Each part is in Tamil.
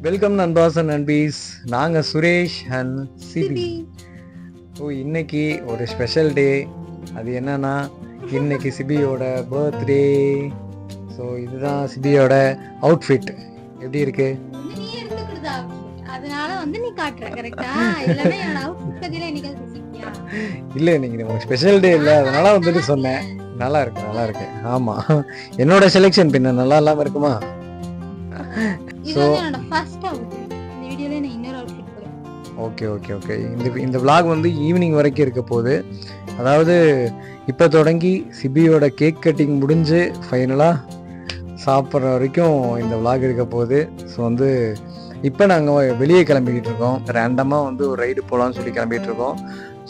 Welcome நண்பாஸ் and நண்பீஸ். நாங்கள் சுரேஷ் அண்ட் சிபி. இன்னைக்கு ஒரு ஸ்பெஷல் டே. அது என்னன்னா, இன்னைக்கு சிபியோட பர்த்டே. ஸோ இதுதான் சிபியோட அவுட்ஃபிட். எப்படி இருக்கு? இல்லை, இன்னைக்கு உங்களுக்கு ஸ்பெஷல் டே இல்லை, அதனால வந்துட்டு சொன்னேன். நல்லா இருக்கு. ஆமாம், என்னோட செலெக்ஷன் பின்ன நல்லா இல்லாமல் இருக்குமா? ஓகே. இந்த vlog வந்து ஈவினிங் வரைக்கும் இருக்க போகுது. அதாவது இப்போ தொடங்கி சிபியோட கேக் கட்டிங் முடிஞ்சு ஃபைனலாக சாப்பிட்ற வரைக்கும் இந்த vlog இருக்க போகுது. ஸோ வந்து இப்போ நாங்கள் வெளியே கிளம்பிக்கிட்டு இருக்கோம். ரேண்டமாக வந்து ஒரு ரைடு போகலான்னு சொல்லி கிளம்பிகிட்டு இருக்கோம்.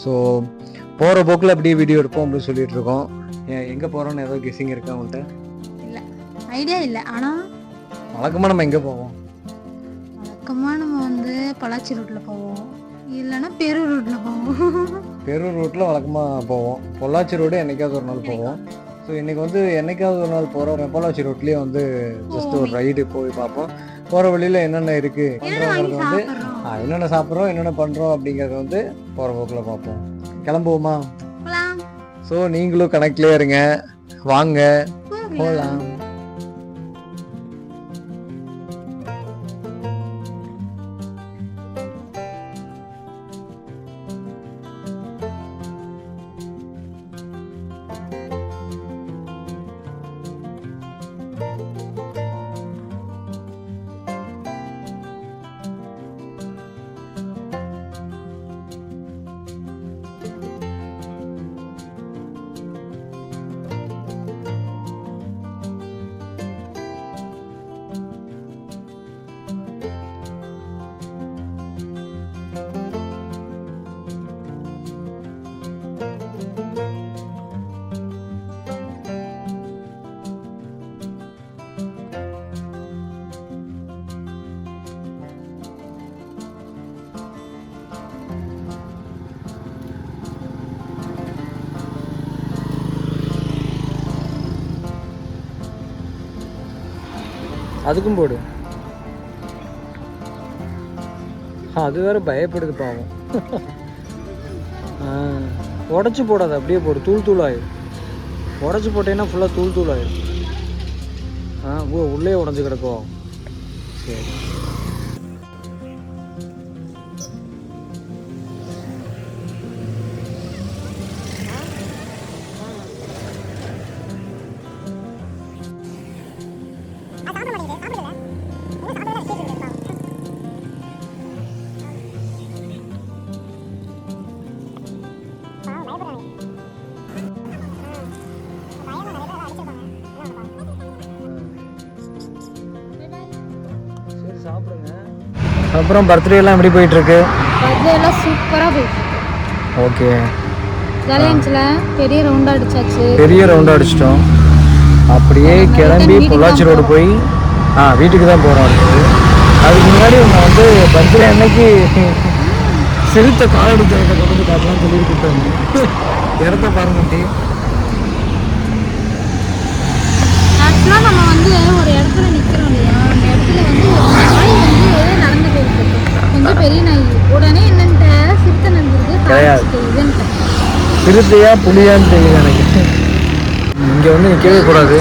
ஸோ போகிற போக்கில் அப்படியே வீடியோ எடுப்போம் அப்படின்னு சொல்லிட்டு இருக்கோம். எங்கே போகிறோன்னு ஏதோ கெஸ்ஸிங் இருக்கா உங்கள்கிட்ட? இல்லை, ஐடியா இல்லை. ஆனால் வழக்கமாக நம்ம எங்கே போவோம்? வழக்கமாக நம்ம வந்து பொள்ளாச்சி ரூட்டில் போவோம், இல்லைன்னா பெரூர் ரூட்டில் போவோம். பெரூர் ரூட்டில் வழக்கமாக போவோம். பொள்ளாச்சி ரோடு என்னைக்காவது ஒரு நாள் போவோம். ஸோ இன்றைக்கி வந்து என்னைக்காவது ஒரு நாள் போகிறோம். பொள்ளாச்சி ரோட்லேயே வந்து ஜஸ்ட் ஒரு ரைடு போய் பார்ப்போம். போகிற வழியில் என்னென்ன இருக்குது பண்ணுறோங்கிறது வந்து என்னென்ன சாப்பிட்றோம், என்னென்ன பண்ணுறோம் அப்படிங்கிறத வந்து போகிற போக்கில் பார்ப்போம். கிளம்புவோமா? ஸோ நீங்களும் கனெக்ட்லேயே இருங்க, வாங்க போகலாம். அதுக்கும் போடு. அது வேற பயப்படுது பாவம். உடச்சி போடாது, அப்படியே போடு. தூள் ஆயிடும். உடச்சி போட்டேன்னா ஃபுல்லாக தூள் ஆயிடும். உள்ளே உடஞ்சி கிடக்கும். சரி, அப்புறம் பர்த்டே எல்லாம் எப்படி போயிட்டு இருக்கு? பர்த்டே எல்லாம் சூப்பரா போயிட்டு இருக்கு. ஓகே, ஜாலியான்ஸ்ல பெரிய ரவுண்ட் அடிச்சிட்டோம். அப்படியே கிளம்பி பொள்ளாச்சி ரோடு போய் வீட்டுக்கு தான் போகிறோம். அதுக்கு முன்னாடி நான் வந்து பர்த்டே அன்னைக்கு செலுத்த காலடி தேவை கொண்டு வந்து காட்டலாம்னு சொல்லிட்டு இடத்த பாருங்க. ஆக்சுவலாக நம்ம வந்து ஒரு இடத்துல நிற்கிறோம் இல்லையா, அந்த இடத்துல வந்து ஒரு நாய் வந்து நடந்து போயிருக்கு. கொஞ்சம் பெரிய நாய். உடனே என்னன்ட்ட சிறுத்தை நடந்துருக்கு. கிடையாது, சிறுத்தையா புலியான்னு தெரியல எனக்கு. இங்கே வந்து நிற்கவே கூடாது,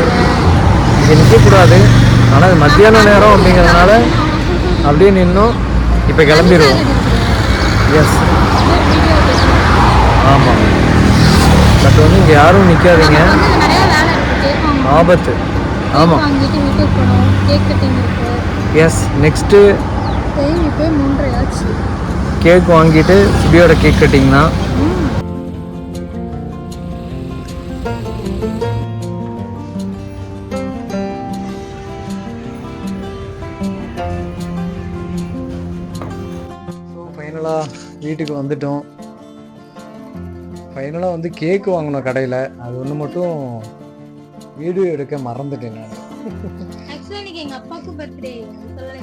இங்கே நிற்கக்கூடாது. ஆனால் மத்தியான நேரம் அப்படிங்கிறதுனால அப்படியே நின்னோம். இப்போ கிளம்பிடுவோம். எஸ், ஆமாம். பட் வந்து இங்கே யாரும் நிற்காதீங்க, ஆபத்து. ஆமாம், எஸ். நெக்ஸ்ட்டு கேக் வாங்கிட்டு சிபியோட கேக் கட்டிங் தான். ஃபைனலாக வீட்டுக்கு வந்துட்டோம். ஃபைனலாக வந்து கேக்கு வாங்கினோம் கடையில். அது ஒன்று மட்டும் வீடியோ எடுக்க மறந்துட்டேன் நான்.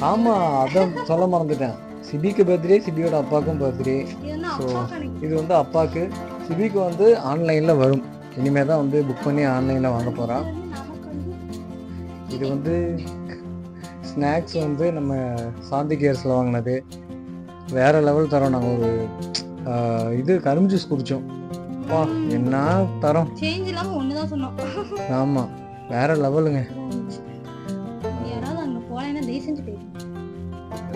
ஆமாம், அதான் சொல்ல மறந்துட்டேன். சிபிக்கு பர்த்டே, சிபியோட அப்பாவுக்கும் பர்த்டே. ஸோ இது வந்து அப்பாவுக்கு. சிபிக்கு வந்து ஆன்லைனில் வரும். இனிமேல் தான் வந்து புக் பண்ணி ஆன்லைனில் வாங்க போகிறான். இது வந்து ஸ்நாக்ஸ் வந்து நம்ம சாந்தி கேர்ஸில் வாங்கினது வேறு லெவல் தரோம். நாங்கள் ஒரு இது கரும்பு ஜூஸ் குடித்தோம். வா என்ன தரோம், சேஞ்ச் இல்லாமல் ஒன்று தான் சொன்னோம். ஆமாம் வேறு லெவலுங்க. யாராவது அங்கே போகலன்னா தயவு செஞ்சு போயிருக்கோம்.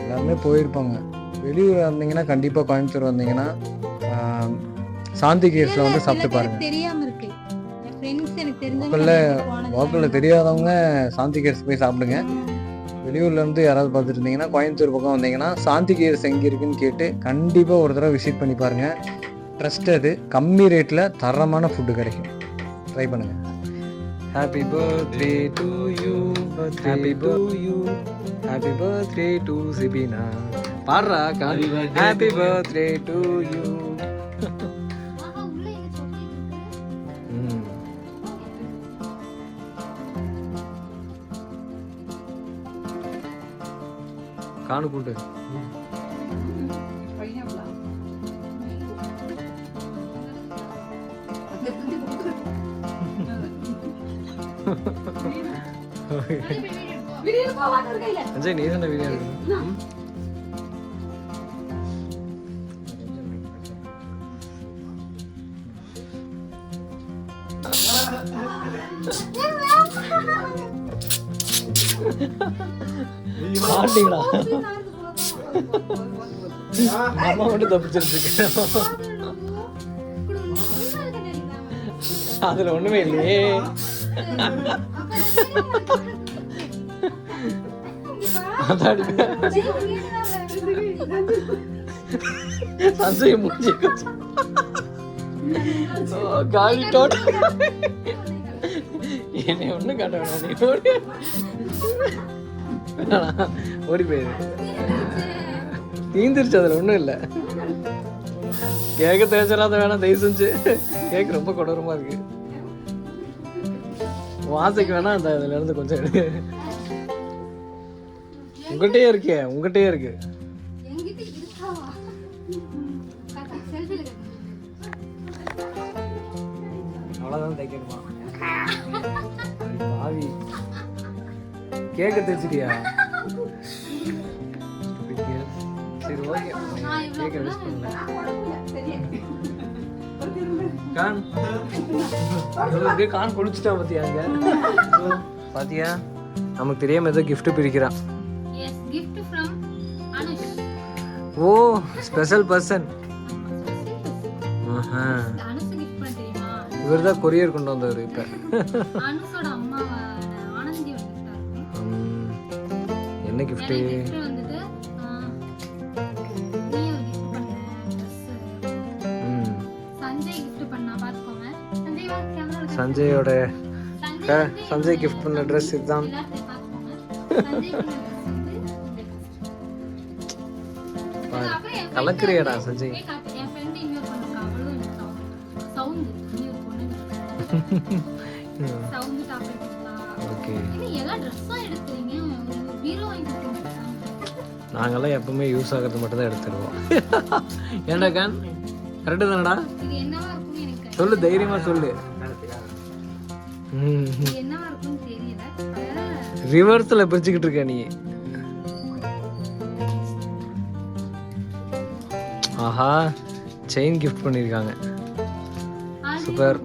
எல்லாருமே போயிருப்பாங்க. வெளியூர் வந்தீங்கன்னா கண்டிப்பாக கோயம்புத்தூர் வந்தீங்கன்னா சாந்தி கேர்ஸில் வந்து சாப்பிட்டு பாருங்க. தெரியாமல் இருக்கு என் ஃப்ரெண்ட்ஸ் எனக்கு தெரிஞ்சவங்க லோக்கலில் தெரியாதவங்க சாந்தி கேர்ஸ் போய் சாப்பிடுங்க. வெளியூர்லேருந்து யாராவது பார்த்துட்டு இருந்தீங்கன்னா கோயம்புத்தூர் பக்கம் வந்தீங்கன்னா சாந்தி கேர்ஸ் எங்கே இருக்குன்னு கேட்டு கண்டிப்பாக ஒரு தடவை விசிட் பண்ணி பாருங்கள். ட்ரஸ்ட் அது, கம்மி ரேட்டில் தரமான ஃபுட்டு கிடைக்கும். ட்ரை பண்ணுங்கள். Happy birthday to you, happy to you, happy birthday to Sibina. பாடுறா ஹாப்பி பர்த்டே டு யூ. காணு கூட்டு அஜய் நீ தானே வீடியோ எடுக்கணும். மாட்டீங்களா அம்மா மட்டும் தப்பிச்சிருக்கு. அதுல ஒண்ணுமே இல்லையே. சஞ்சய் மூஞ்சி காலி டோட் என்னை ஒன்றும் காட்ட வேணாம், நீ ஓடி போயிரு. தீந்துருச்சு, அதில் ஒன்றும் இல்லை. கேட்க தேய்ச்சலாத வேணாம், தயவு செஞ்சு. கேக் ரொம்ப கொடூரமாக இருக்கு. வாசைக்கு வேணா அந்த அதுல இருந்து கொஞ்சம் எடுங்க. உங்கள்கிட்டயே இருக்கே, உங்கள்கிட்டயே இருக்கு. அவ்வளோதான் தைக்கணுமா? பாவி கேக்க தைச்சிட்டியா? சரி ஓகே, கேக்க வேஸ்ட் பண்ணல. கான் அப்படியே கான் குளிச்சுட்டா பாத்தியா? அங்க பாத்தியா, நமக்கு தெரியாம ஏதோ gift பிரிக்கிறான். ஓ ஸ்பெஷல் பர்சன். இவர் தான் கொரியர் கொண்டு வந்தவர். இப்ப என்ன கிஃப்ட்? சஞ்சயோட சஞ்சய் கிஃப்ட் பண்ண ட்ரெஸ் இதுதான். கலக்குறியாடா சஞ்சய். நாங்கெல்லாம் எப்பவுமே யூஸ் ஆகிறது மட்டும் தான் எடுத்துருவோம். ஏன்டா கான் கரெக்டு தானடா? சொல்லு, தைரியமா சொல்லு. ரிவர்ஸ்ல பிரிச்சுக்கிட்டு இருக்க நீ. ஆஹா, செயின் கிஃப்ட் பண்ணிருக்காங்க. சூப்பர்.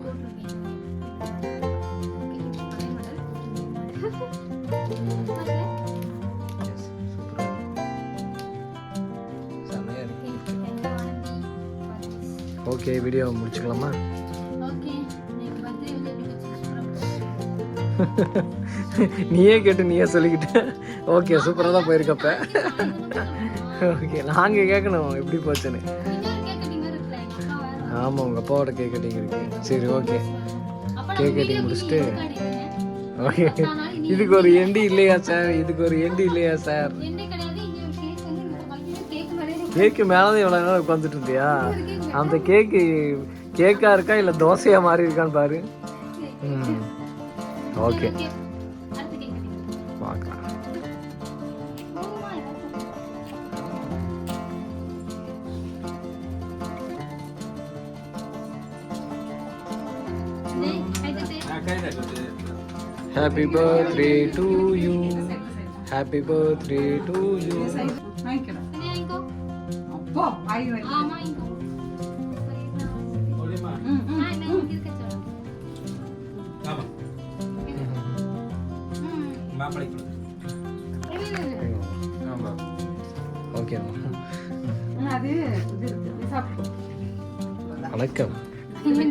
ஓகே, வீடியோ முடிச்சுக்கலாமா? நீயே கேட்டு நீயே சொல்லிக்கிட்ட. ஓகே, சூப்பராக தான் போயிருக்கப்ப. ஓகே, நாங்கள் கேட்கணும் எப்படி போச்சுன்னு. ஆமாம், உங்கள் அப்பாவோட கேக் கட்டிங் இருக்கு. சரி ஓகே, கேக் கட்டிங் முடிச்சுட்டு ஓகே. இதுக்கு ஒரு எண்டு இல்லையா சார்? இதுக்கு ஒரு எண்டு இல்லையா சார்? கேக்கு மேலதான் இவ்வளோ நேரம் உட்காந்துட்டு இருந்தியா? அந்த கேக்கு கேக்கா இருக்கா இல்லை தோசையா மாறி இருக்கான்னு பாரு. ம் ஓகே, பார்க்கலாம். Happy birthday to you. Happy birthday to you. வாங்கிக்கலாம். சரி, வாங்கிக்கோ. அப்பா வாய் வாங்கி. ஆமா, வாங்கிக்கோ. இந்த இங்க இருக்க சொல்லு. ஓகே அது இது இருக்கு. நீ சாப்பிடு. வணக்கம். இங்க